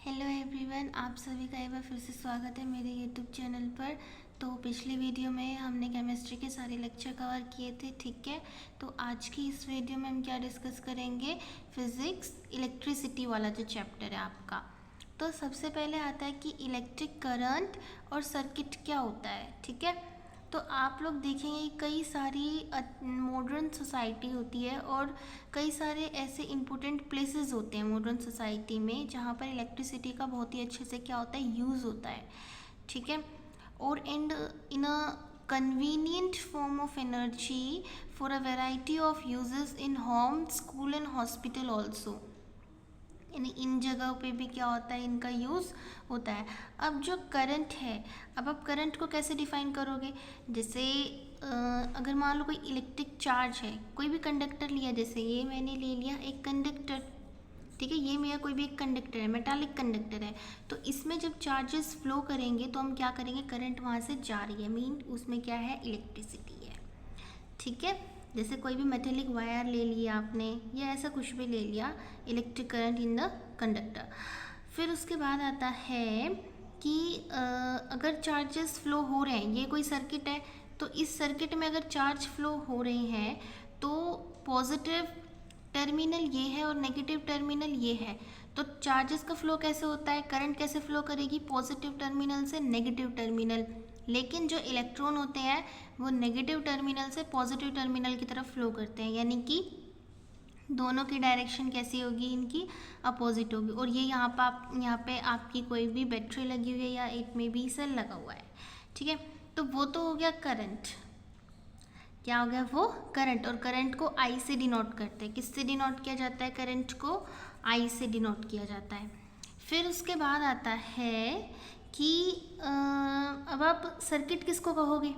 Hello everyone, आप सभी का एक बार फिर से स्वागत है मेरे यूट्यूब चैनल पर। तो पिछले वीडियो में हमने केमिस्ट्री के सारे लेक्चर कवर किए थे, ठीक है। तो आज की इस वीडियो में हम क्या डिस्कस करेंगे, फिज़िक्स इलेक्ट्रिसिटी वाला जो चैप्टर है आपका। तो सबसे पहले आता है कि इलेक्ट्रिक करंट और सर्किट क्या होता है, ठीक है। तो आप लोग देखेंगे कई सारी मॉडर्न सोसाइटी होती है और कई सारे ऐसे इम्पोर्टेंट प्लेसेस होते हैं मॉडर्न सोसाइटी में जहाँ पर इलेक्ट्रिसिटी का बहुत ही अच्छे से क्या होता है, यूज़ होता है, ठीक है। और and in a convenient form of energy for a variety of uses in home, school and hospital also। यानी इन जगह पे भी क्या होता है, इनका यूज़ होता है। अब जो करंट है, अब आप करंट को कैसे डिफाइन करोगे, जैसे अगर मान लो कोई इलेक्ट्रिक चार्ज है, कोई भी कंडक्टर लिया, जैसे ये मैंने ले लिया एक कंडक्टर, ठीक है। ये मेरा कोई भी एक कंडक्टर है, मेटालिक कंडक्टर है। तो इसमें जब चार्जेस फ्लो करेंगे तो हम क्या करेंगे, करंट वहाँ से जा रही है, मीन उसमें क्या है, इलेक्ट्रिसिटी है, ठीक है। जैसे कोई भी मेटेलिक वायर ले लिया आपने या ऐसा कुछ भी ले लिया, electric current in the conductor. फिर उसके बाद आता है कि अगर चार्जेस फ्लो हो रहे हैं, ये कोई सर्किट है, तो इस सर्किट में अगर चार्ज फ्लो हो रहे हैं तो पॉजिटिव टर्मिनल ये है और नेगेटिव टर्मिनल ये है। तो चार्जेस का फ्लो कैसे होता है, करंट कैसे फ्लो करेगी, पॉजिटिव टर्मिनल से नेगेटिव टर्मिनल। लेकिन जो इलेक्ट्रॉन होते हैं वो नेगेटिव टर्मिनल से पॉजिटिव टर्मिनल की तरफ फ्लो करते हैं, यानी कि दोनों की डायरेक्शन कैसी होगी, इनकी अपोजिट होगी। और ये यहाँ पे आपकी कोई भी बैटरी लगी हुई है या एक में भी सेल लगा हुआ है, ठीक है। तो वो तो हो गया करंट, क्या हो गया वो करंट। और करंट को आई से डिनोट करते हैं, किससे डिनोट किया जाता है, करंट को आई से डिनोट किया जाता है। फिर उसके बाद आता है कि अब आप सर्किट किसको कहोगे,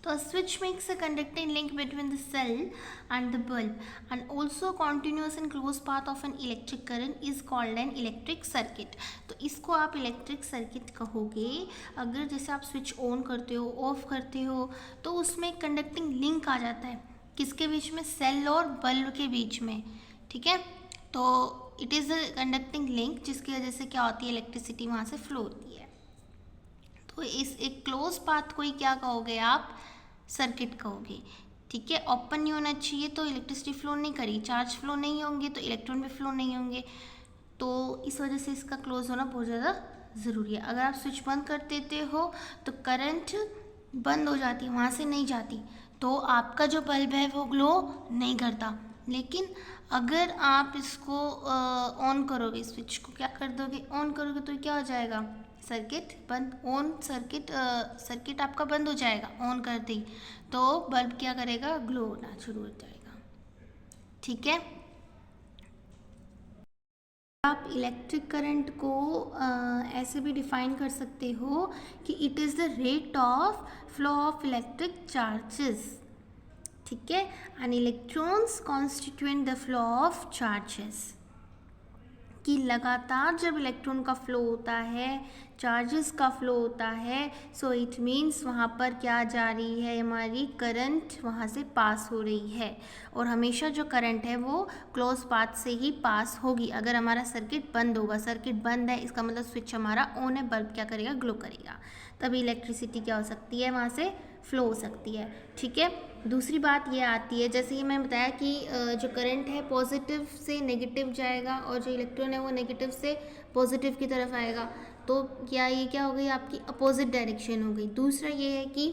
तो a switch makes a conducting link between the cell and the bulb and also continuous and close path of an electric current is called an electric circuit। तो इसको आप इलेक्ट्रिक सर्किट कहोगे अगर जैसे आप स्विच ऑन करते हो, of करते हो, तो उसमें कंडक्टिंग लिंक आ जाता है, किसके बीच में, सेल और बल्ब के बीच में, ठीक है। तो it is a conducting link जिसकी वजह से क्या होती है, इलेक्ट्रिसिटी वहाँ से फ्लो होती है। तो इस एक क्लोज पाथ को ही क्या कहोगे आप, सर्किट कहोगे, ठीक है। ओपन नहीं होना चाहिए तो इलेक्ट्रिसिटी फ्लो नहीं करी, चार्ज फ्लो नहीं होंगे तो इलेक्ट्रॉन भी फ्लो नहीं होंगे। तो इस वजह से इसका क्लोज होना बहुत ज़्यादा ज़रूरी है। अगर आप स्विच बंद कर देते हो तो करंट बंद हो जाती है, वहाँ से नहीं जाती, तो आपका जो बल्ब है वो ग्लो नहीं करता। लेकिन अगर आप इसको ऑन करोगे, स्विच को क्या कर दोगे, ऑन करोगे, तो क्या हो जाएगा, सर्किट बंद, ऑन सर्किट सर्किट आपका बंद हो जाएगा ऑन करते ही, तो बल्ब क्या करेगा, ग्लो होना शुरू हो जाएगा, ठीक है। आप इलेक्ट्रिक करंट को ऐसे भी डिफाइन कर सकते हो कि it is the rate of flow of electric charges, ठीक है, and electrons constituent the flow of charges, कि लगातार जब इलेक्ट्रॉन का फ्लो होता है, चार्जेस का फ्लो होता है, सो इट मीन्स वहाँ पर क्या जा रही है, हमारी करंट वहाँ से पास हो रही है। और हमेशा जो करंट है वो क्लोज पाथ से ही पास होगी। अगर हमारा सर्किट बंद होगा, सर्किट बंद है इसका मतलब स्विच हमारा ऑन है, बल्ब क्या करेगा, ग्लो करेगा, तभी इलेक्ट्रिसिटी क्या हो सकती है, वहाँ से फ्लो हो सकती है, ठीक है। दूसरी बात ये आती है, जैसे कि मैंने बताया कि जो करंट है पॉजिटिव से नेगेटिव जाएगा और जो इलेक्ट्रॉन है वो नेगेटिव से पॉजिटिव की तरफ आएगा, तो क्या हो गई, आपकी अपोजिट डायरेक्शन हो गई। दूसरा ये है कि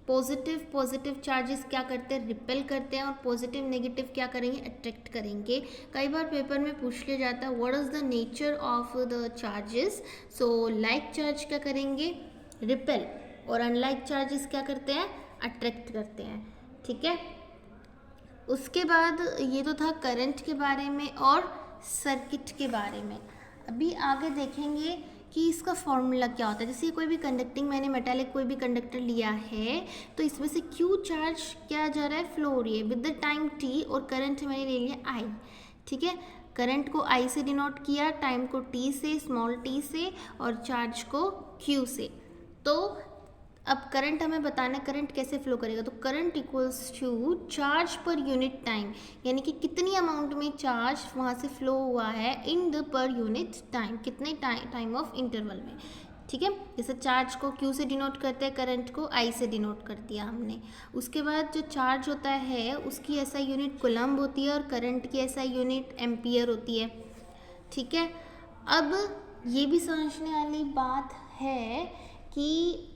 पॉजिटिव चार्जेस क्या करते हैं, रिपेल करते हैं, और पॉजिटिव नेगेटिव क्या करेंगे, अट्रैक्ट करेंगे। कई बार पेपर में पूछ लिया जाता है what is the nature of the charges, so like charge क्या करेंगे, रिपेल, और अनलाइक चार्जेस क्या करते हैं, अट्रैक्ट करते हैं, ठीक है। उसके बाद ये तो था करंट के बारे में और सर्किट के बारे में। अभी आगे देखेंगे कि इसका फॉर्मूला क्या होता है। जैसे कोई भी कंडक्टिंग, मैंने मेटालिक कोई भी कंडक्टर लिया है, तो इसमें से क्यू चार्ज क्या जा रहा है, फ्लो हो रही है विद द टाइम टी, और करंट मैंने ले लिया आई, ठीक है। करंट को आई से डिनोट किया, टाइम को टी से, स्मॉल टी से, और चार्ज को क्यू से। तो अब करंट हमें बताना है करंट कैसे फ्लो करेगा, तो current equals to charge per unit time, यानी कि कितनी अमाउंट में चार्ज वहाँ से फ्लो हुआ है इन द पर यूनिट टाइम, कितने टाइम ऑफ इंटरवल में। ठीक है, जैसे चार्ज को Q से डिनोट करते हैं, करंट को I से डिनोट कर दिया हमने। उसके बाद जो चार्ज होता है उसकी SI यूनिट कूलम्ब होती है और करंट की SI यूनिट एम्पियर होती है। ठीक है, अब ये भी समझने वाली बात है कि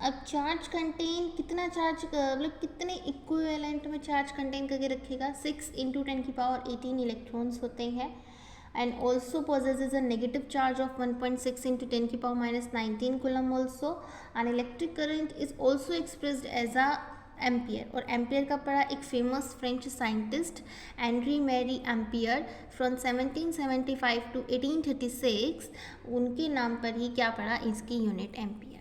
अब चार्ज कंटेन कितना चार्ज मतलब कितने इक्विवेलेंट में चार्ज कंटेन करके रखेगा, 6 × 10⁻18 इलेक्ट्रॉन्स होते हैं and also possesses a negative charge of 1.6 × 10⁻19 coulomb also, and electric current is also expressed as a ampere. और एम्पियर का पढ़ा एक famous French scientist Andre Marie Ampere from 1775 to 1836, उनके नाम पर ही क्या पढ़ा, इसकी यूनिट एम्पियर।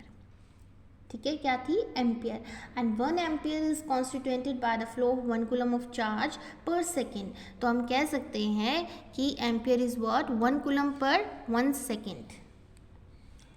ठीक है, क्या थी, ampere. And 1 ampere is constituted by the flow of 1 coulomb of charge पर सेकेंड। तो हम कह सकते हैं कि ampere is what, 1 coulomb per 1 second.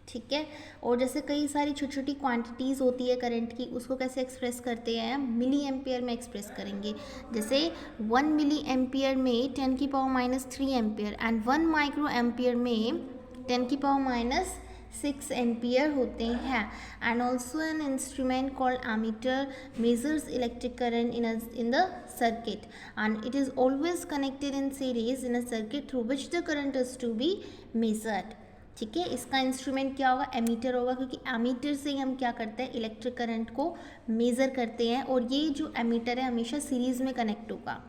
ठीक है, और जैसे कई सारी छोटी छोटी क्वांटिटीज़ होती है करंट की, उसको कैसे एक्सप्रेस करते हैं, मिली एम्पियर में एक्सप्रेस करेंगे। जैसे 1 मिली एम्पियर में 10⁻³ एम्पियर एंड 1 माइक्रो एम्पियर में 10⁻6 एम्पियर होते हैं। And also an instrument called ammeter measures electric current in the circuit and it is always connected in series in a circuit through which the current is to be measured। ठीक है, इसका instrument क्या होगा, ammeter होगा, क्योंकि ammeter से ही हम क्या करते हैं, इलेक्ट्रिक करंट को मेज़र करते हैं। और ये जो एमीटर है हमेशा सीरीज़ में कनेक्ट होगा,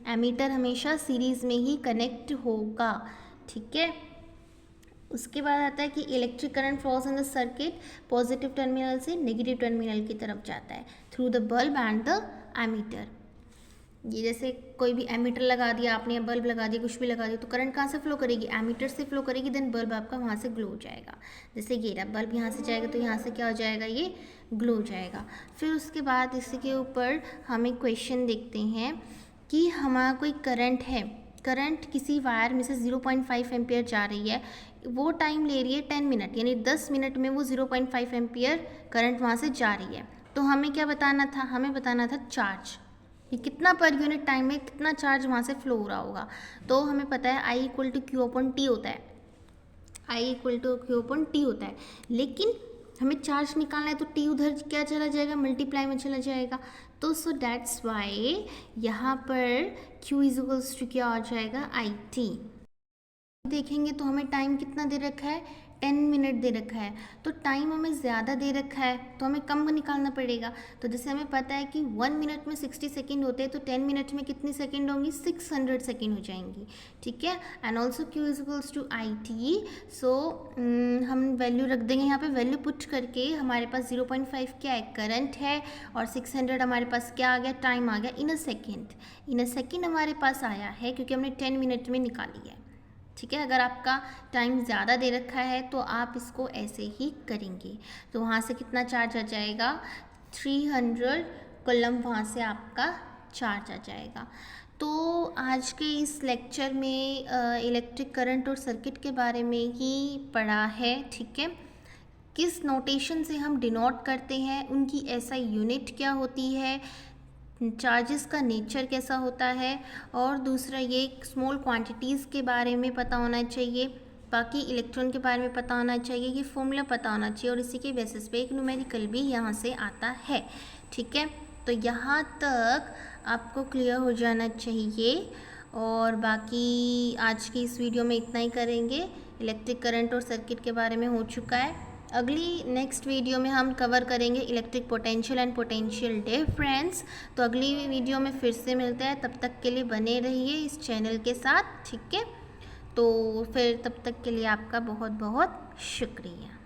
एमीटर हमेशा सीरीज़ में ही कनेक्ट होगा। ठीक है, उसके बाद आता है कि electric current flows in the circuit positive terminal से नेगेटिव टर्मिनल की तरफ जाता है through the bulb and the ammeter. ये जैसे कोई भी एमीटर लगा दिया आपने या बल्ब लगा दिया, कुछ भी लगा दिया, तो करंट कहाँ से फ्लो करेगी, एमीटर से फ्लो करेगी, देन बल्ब आपका वहाँ से ग्लो हो जाएगा। जैसे ये रहा बल्ब, यहाँ से जाएगा तो यहाँ से क्या हो जाएगा, ये ग्लो हो जाएगा। फिर उसके बाद इसके ऊपर हम एक क्वेश्चन देखते हैं कि हमारा कोई करंट है, करंट किसी वायर में से 0.5 एम्पियर जा रही है, वो टाइम ले रही है 10 मिनट, यानी 10 मिनट में वो 0.5 एम्पियर करंट वहाँ से जा रही है। तो हमें क्या बताना था, हमें बताना था चार्ज, ये कितना पर यूनिट टाइम में कितना चार्ज वहाँ से फ्लो हो रहा होगा। तो हमें पता है I = Q/T होता है, I = Q/T होता है, लेकिन हमें चार्ज निकालना है तो T उधर क्या चला जाएगा, मल्टीप्लाई में चला जाएगा। तो सो दैट्स वाई यहाँ पर Q = क्या आ जाएगा, IT। देखेंगे तो हमें टाइम कितना दे रखा है, 10 मिनट दे रखा है, तो टाइम हमें ज़्यादा दे रखा है तो हमें कम निकालना पड़ेगा। तो जैसे हमें पता है कि 1 मिनट में 60 सेकेंड होते हैं, तो 10 मिनट में कितनी सेकेंड होंगी, 600 सेकेंड हो जाएंगी। ठीक है, एंड ऑल्सो Q = IT। सो हम वैल्यू रख देंगे यहाँ पे, वैल्यू पुट करके हमारे पास 0.5 क्या है, करंट है, और 600 हमारे पास क्या आ गया, टाइम आ गया इन अ सेकेंड हमारे पास आया है, क्योंकि हमने 10 मिनट में निकाली है। ठीक है, अगर आपका टाइम ज़्यादा दे रखा है तो आप इसको ऐसे ही करेंगे। तो वहाँ से कितना चार्ज आ जाएगा, 300 कूलम्ब वहाँ से आपका चार्ज आ जाएगा। तो आज के इस लेक्चर में इलेक्ट्रिक करंट और सर्किट के बारे में ही पढ़ा है। ठीक है, किस नोटेशन से हम डिनोट करते हैं, उनकी SI यूनिट क्या होती है, चार्जेस का नेचर कैसा होता है, और दूसरा ये स्मॉल क्वांटिटीज़ के बारे में पता होना चाहिए, बाकी इलेक्ट्रॉन के बारे में पता होना चाहिए, ये फॉर्मूला पता होना चाहिए, और इसी के बेसिस पे एक न्यूमेरिकल भी यहाँ से आता है। ठीक है, तो यहाँ तक आपको क्लियर हो जाना चाहिए, और बाकी आज की इस वीडियो में इतना ही करेंगे। इलेक्ट्रिक करंट और सर्किट के बारे में हो चुका है। अगली नेक्स्ट वीडियो में हम कवर करेंगे electric potential and potential difference. तो अगली वीडियो में फिर से मिलते हैं, तब तक के लिए बने रहिए इस चैनल के साथ। ठीक है, तो फिर तब तक के लिए आपका बहुत बहुत शुक्रिया।